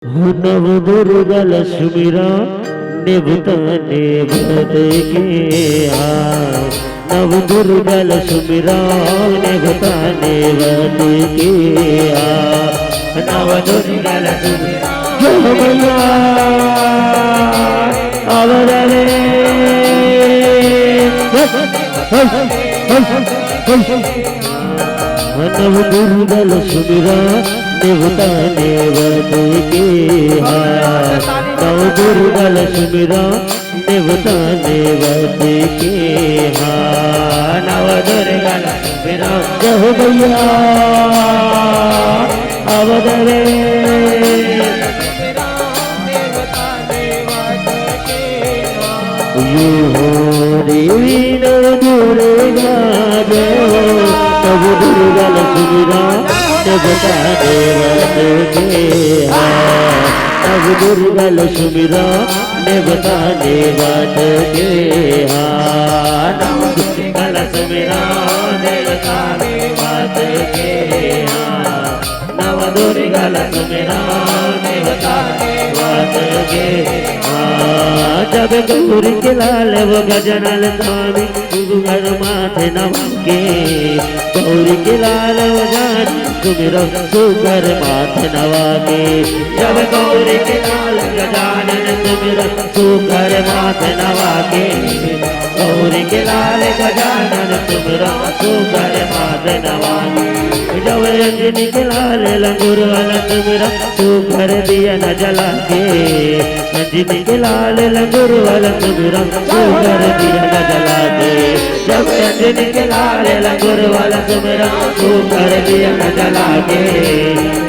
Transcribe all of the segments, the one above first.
नव दुर्गा लक्ष्मीरा निभता निभत के हाय। नव दुर्गा लक्ष्मीरा निभता निभत के हाय। नव दुर्गा लक्ष्मीरा जय मैया अवतरे नव दुर्गा लक्ष्मीरा निभता निभत के हाय। नव दुर्गा लक्ष्मीरा निभता निभत के हाय। नव दुर्गा लक्ष्मीरा जय मैया अवतरे यो हो देवी नव दुर्गा जय हो। नव दुर्गा लक्ष्मीरा निभता निभत के हाय। नव दुर्गा लक्ष्मीरा निभता निभत के हाय। नव दुर्गा लक्ष्मीरा निभता निभत के हाय। नव दुर्गा लक्ष्मीरा निभता निभत के हाय। जब गौरी के लाल वो गजनल स्वामी घर माथे नमके गौरी के लाल वो जान सुमिरो सुगर माथे नवाके। जब गौरी के लाल गजानन सुमिरो सुगर माथे नवाके। गौरी के लाल गजानन सुमिरो सुगर माथे नवाके। जब अंजनी के लाल लंगूर वाला सुमिरो सुगर दिया न जला के। अंजनी के लाल लंगूर वाला सुमिरो सुगर दिया न जला के। जब अंजनी के लाल लंगूर वाला सुमिरो सुगर दिया न जला के।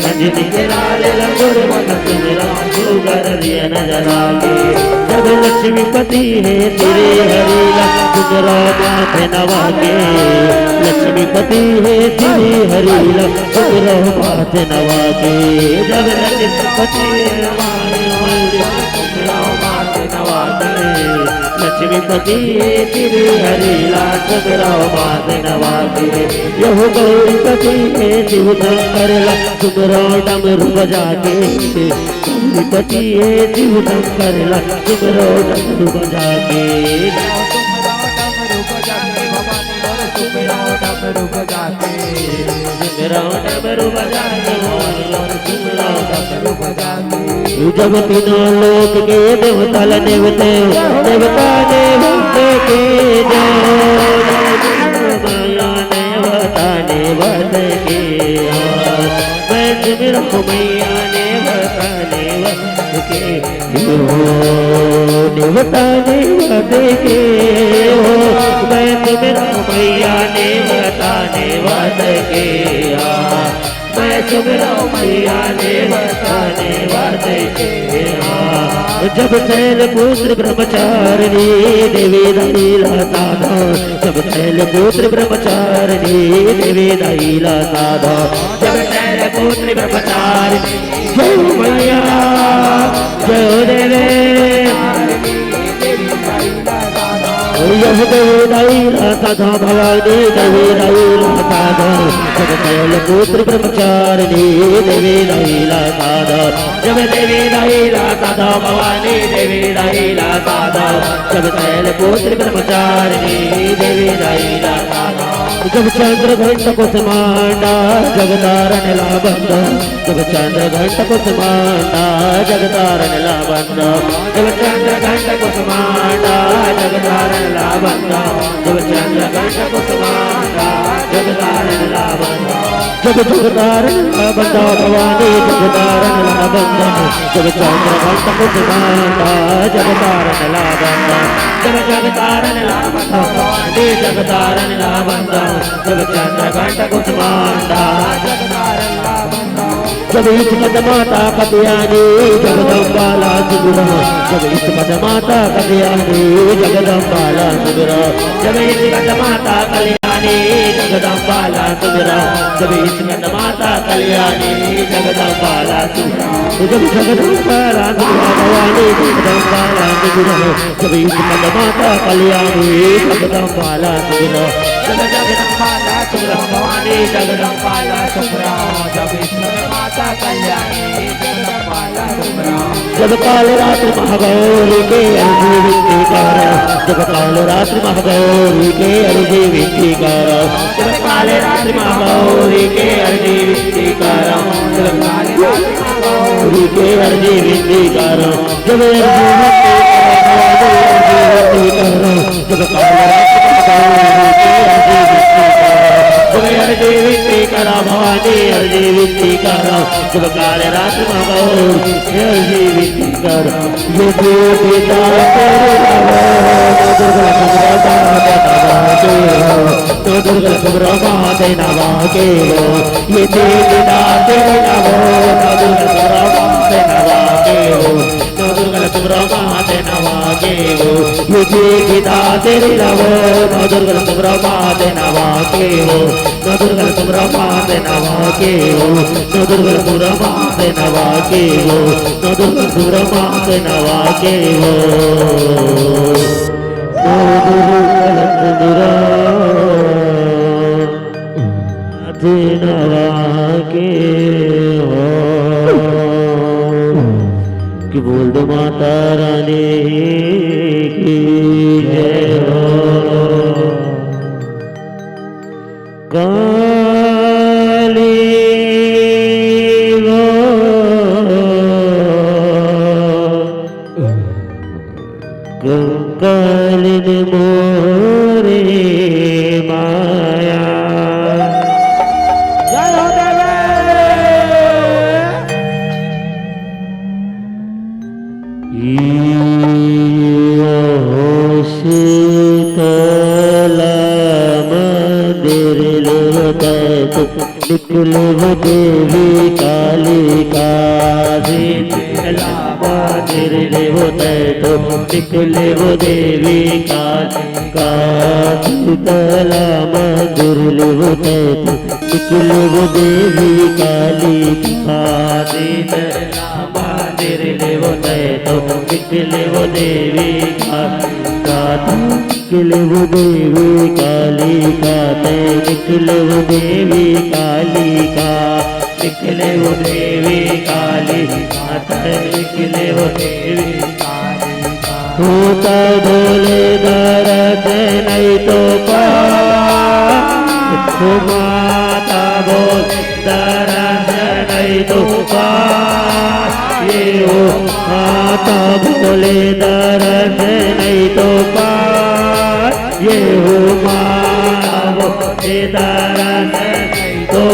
अंजनी के लाल लंगूर वाला सुमिरो सुगर दिया न जला के। जब लक्ष्मीपति है तेरे हरिला सुमिरो माथे नवा के। लक्ष्मीपति है तेरे हरिला सुमिरो माथे नवा के। जब लक्ष्मीपति है माथे नवा के। लक्ष्मीपति तेरे हरिला सुमिरो माथे नवा के। यह गौरीपति है शिव शंकरला सुमिरो डमरू बजा के। गौरीपति है शिव शंकरला सुमिरो डमरू बजा के। जब तीनों लोक के देवता देवते देवता देवते के माया देवता देवत के मैं सुमिरो मैया देवता देवत के देवता देवत के हो। मैं सुमिरो मैया देवता देवत के मैं सुमिरो मैया देवता देवत के। जब शैल पुत्र ब्रह्मचारिणी देवी दईला साधा। जब शैल पुत्र ब्रह्मचारिणी देवी दईला साधा। जब शैल पुत्र ब्रह्मचारिणी जय मैया जय देवे यह देवी दईला साधा भवानी देवी दईला साधा। जब शैल पुत्र ब्रह्मचारिणी देवी दईला साधा। जब देवी दईला साधा भवानी देवी दईला साधा। जब शैल पुत्र ब्रह्मचारिणी देवी दईला साधा। जब चंद्र घंट कुसुमांडा जगतारण लाबंद। जब चंद्र घंट कुसुमांडा जगतारण लाबंद। जब चंद्र घंट कुसुमांडा जगतारण लाबंद। जब चंद्र घंट कुसुमांडा जगतारण लाबंद। जब जगतारण लाबंद भवानी जगतारण लाबंद। जब चंद्र घंट कुसुमांडा जगतारण लाबंद। जब जगतारण लाबंद भवानी जगतारण लाबंद। जब चंद्र घंट कुसुमांडा जगतारण लाबंद। जब इस्मत माता कल्याणी जगदम्बाला सुमिरो। जब इस्मत माता कल्याणी जगदम्बाला सुमिरो। जब इस्मत माता कल्याणी भवानी जगदम्बाला तुमरा जब स्कंद माता कल्याणी जगदम्बाला तुमरा जब जगदम्बाला तुमरा भवानी जगदम्बाला तुमरा जब स्कंद माता कल्याणी जगदम्बाला तुमरा जगदम्बाला तुमरा भवानी जगदम्बाला तुमरा जब स्कंद माता कल्याणी जगदम्बाला तुमरा जब काल रात्रि महागौरी के अर्जी विनती कर जब काल रात्रि महागौरी के अर्जी विनती कर जब काल रात्रि महागौरी के अर्जी विनती कर जब काल रात्रि महागौरी के अर्जी विनती कर जब अर्जी जब काल रात्रि विनती करा भवानी अर्जी विनती करा जब काल रात्रि महागौरी अर्जी विनती कर ये पिता तो दुर्गा सुब्रमा दे नवा के वो ये पिता तेरे नवो तो दुर्गा सुब्रमा दे नवा के वो तो दुर्गा सुब्रमा दे नवा के वो ये पिता तेरे नवो तो दुर्गा सुब्रमा दे नवा के वो तो दुर्गा सुब्रमा दे नवा के वो तो दुर्गा सुब्रमा दे नवा के वो तो दुर्गा सुब्रमा दे नवा के वो तो दुर्गा सुब्रमा दे नवा के हो कि बोल दो माता रानी की जय हो काली वो कालिन मोरे माया जय हो देवे निकल वो देवी काली का शीतला मंदिर वो तो निकल वो देवी काली का शीतला मंदिर वो तो निकल वो देवी काली का शीतला मंदिर वो तो निकल वो देवी काली का निकल वो देवी काली का निकल वो देवी काली का निकल वो देवी काली का निकल वो देवी काली का होता बोले दर्द नहीं तो माता बोल दर्द नहीं तो ये हो माता बोले दर्द नहीं तो ये हो माता बोले दर्द नहीं तो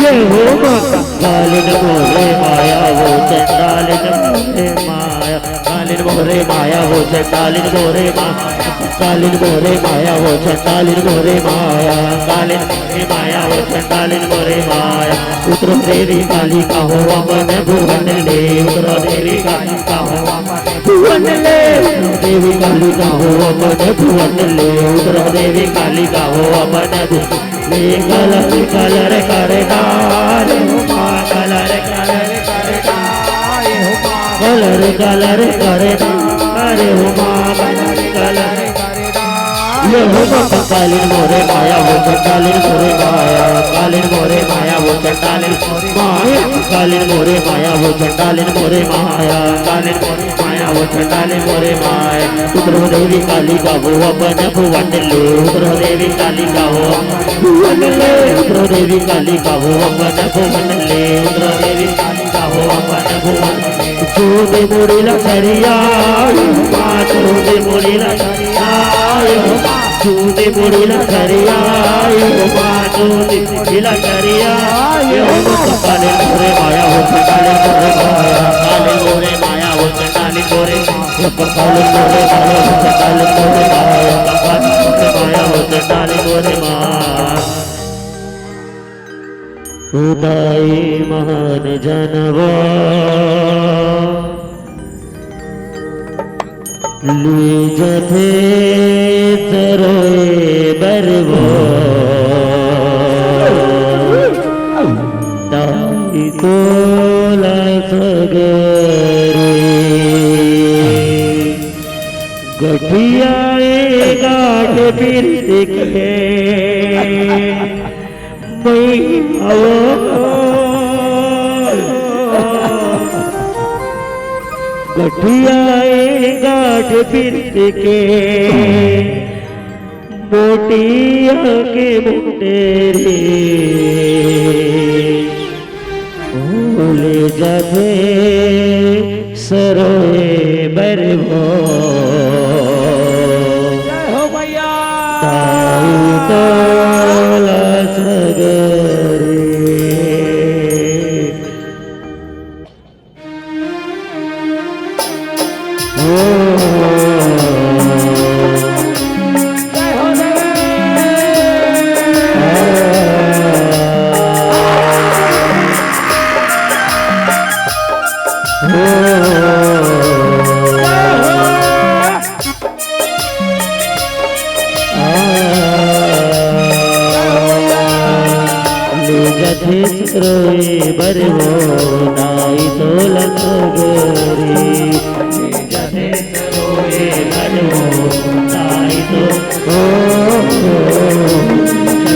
ये हो माता कालिन मोरे माया वो चंडालिन मोरे माया कालिन मोरे माया वो चंडालिन मोरे माया कालिन मोरे माया वो चंडालिन मोरे माया कालिन माया वो चंडालिन मोरे माया उतरो देवी काली का हो अमन भुवन ले उतरो देवी काली का हो अमन भुवन ले देवी काली का हो अमन भुवन ले उतरो देवी काली का हो अमन ले कलर कलर करे डाले कलर कलर करे डाले कलर कलर करे डाले हो माँ कलर कलर ये हो माता कालिन मोरे माया वो चंडालिन मोरे माया कालिन मोरे माया वो चंडालिन माया कालिन मोरे माया वो चंडालिन मोरे माया कालिन मोरे माया वो चंडालिन मोरे माया उतरो देवी काली का वो अपन भुवन ले उतरो देवी काली का वो भुवन ले उतरो देवी काली का वो अपन भुवन ले उतरो देवी काली का वो अपन भुवन चूड़े मुड़ी लचरिया माँ चूड़े मुड़ी लचरिया चूड़े मुड़ी लचरिया माँ चूड़े मुड़ी लचरिया काले मोरे माया हो काले मोरे माया काले मोरे माया हो काले मोरे काले मोरे माया हो काले मोरे माया काले मोरे माया हो काले मोरे माया उदाई महान जनवा लीजथे सरोए बरवो दाई तोला सगरे गठियाए गाठ बिरत के मई गठियाए गाठ बिरत के मोटिया के मुंडेरे भूले जाते सरोए बरवो दाई तोला सगरे रोए बरवो नाई तोला सगरे जथे रोए बरवो नाई तो जथे रोए बरवो नाई तोला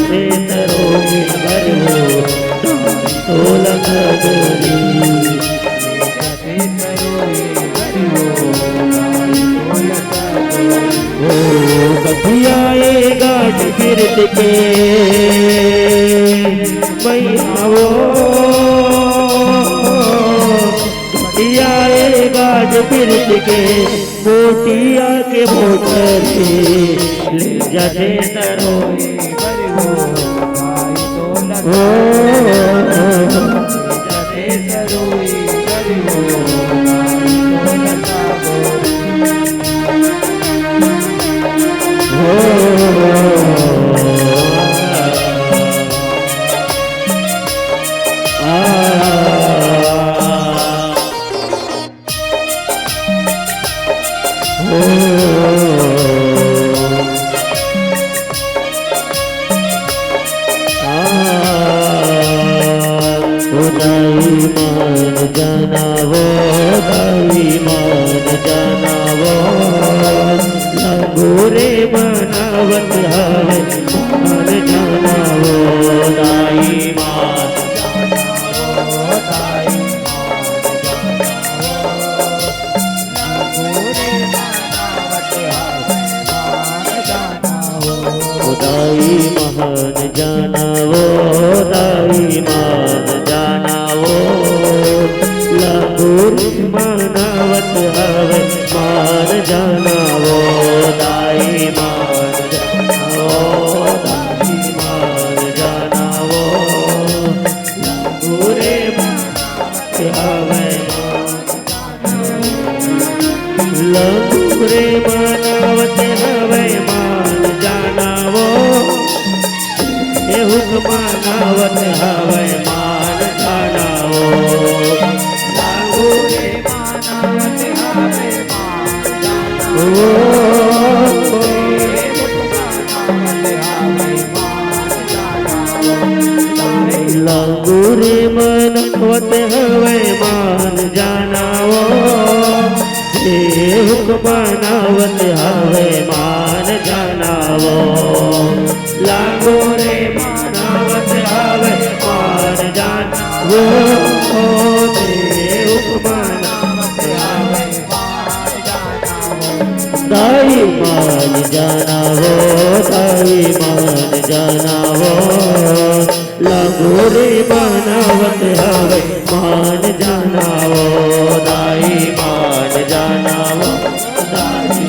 सगरे जथे रोए बरवो नाई तोला सगरे कठियाए गाठ बिरत के मैयावो कठियाए गाठ बिरत के मोटिया के मोटरे ले जाते सरोए बरवो जाते सरोए दाई मान जानावो लगोरे बनावत हवे मान जानावो दाई मान जानावो दाई मान जानावो दाई मान जानावो लगोरे मनावत हवे मान जानावो दाई मान जानावो दाई मान जानावो लगोरे मनावत हवे लगोरे मनावत हवे मान जानावो हे हुक्म मनावत हवे मान जानावो लगोरे मनावत हवे मान जानावो हे हुक्म मनावत हवे मान जानावो लगोरे मनावत हवे मान जानावो हे हुक्म मनावत हवे दाई मान जानावो दाई मान जानावो लगोरे मनावत हवे मान जानावो दाई मान जानावो दाई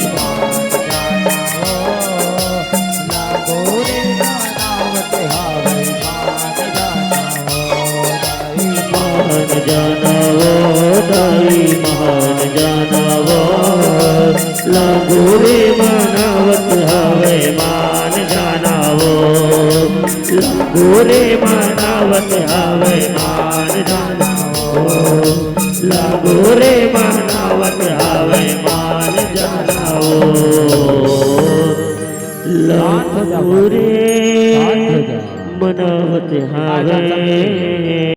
मान जानावो दाई मान जानावो लगोरे मनावत हवे मान जानावो लगोरे मनावत हवे मान जानावो लगोरे मनावत हवे मान जानावो হবে